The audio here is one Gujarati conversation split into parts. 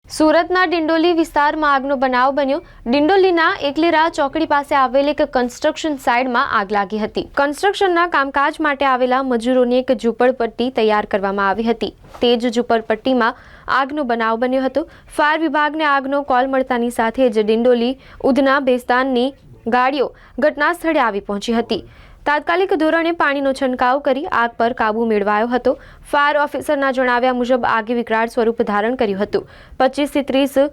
સુરતના ડિંડોલી વિસ્તારમાં આગનો બનાવ બન્યો। ડિંડોલીના એકલેરા ચોકડી પાસે આવેલ એક કન્સ્ટ્રક્શન સાઇટમાં આગ લાગી હતી। કન્સ્ટ્રક્શનના કામકાજ માટે આવેલા મજૂરોની એક ઝૂંપડપટ્ટી તૈયાર કરવામાં આવી હતી। તે જ ઝૂંપડપટ્ટીમાં આગનો બનાવ બન્યો હતો। ફાયર વિભાગને આગનો કોલ મળતાની સાથે જ ડિંડોલી ઉધના બેસ્તાનની ગાડીઓ ઘટના સ્થળે આવી પહોંચી હતી। તાત્કાલિક ધોરણે પાણીનો છંટકાવ કરી આગ પર કાબૂ મેળવાયો હતો। ફાયર ઓફિસરના જણાવ્યા મુજબ આગે વિકરાળ સ્વરૂપ ધારણ કર્યું હતું। 25 થી 30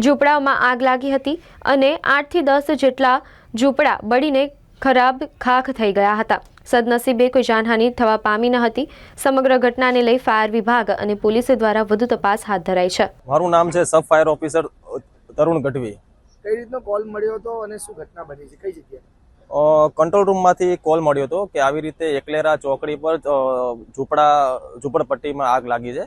ઝૂંપડાઓમાં આગ લાગી હતી અને 8 થી 10 જેટલા ઝૂંપડા બળીને ખરાબ ખાખ થઈ ગયા હતા। સદનસીબે કોઈ જાનહાનિ થવા પામી ન હતી। સમગ્ર ઘટનાને લઈ ફાયર વિભાગ અને પોલીસ દ્વારા વધુ તપાસ હાથ ધરાઈ છે। મારું નામ છે સબ ફાયર ઓફિસર તરુણ ગઢવી। કઈ રીતનો કોલ મળ્યો હતો અને શું ઘટના બની છે, કઈ જગ્યાએ? કંટ્રોલ રૂમમાંથી કોલ મળ્યો હતો કે આવી રીતે એકલેરા ચોકડી પર ઝૂંપડપટ્ટીમાં આગ લાગી છે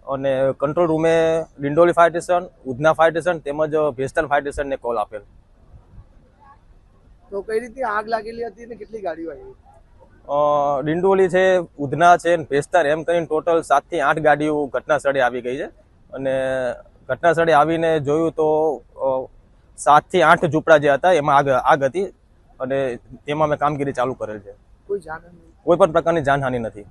અને કંટ્રોલ રૂમે Dindoli fire station, Udhna fire station તેમજ ભેસ્તાન ફાયર સ્ટેશનને કોલ આપેલ। તો કઈ રીતે આગ લાગેલી હતી અને કેટલી ગાડીઓ આવી? ડિંડોલી છે, ઉધના છે, ભેસ્તાન એમ કરીને ટોટલ 7 થી 8 ગાડીઓ ઘટના સ્થળે આવી ગઈ છે અને ઘટના સ્થળે આવીને જોયું તો 7 થી 8 ઝૂંપડા જે હતા એમાં આગ હતી અને તેમાં અમે કામગીરી ચાલુ કરેલ છે। કોઈ જાનહાનિ? કોઈ પણ પ્રકારની જાનહાનિ નથી।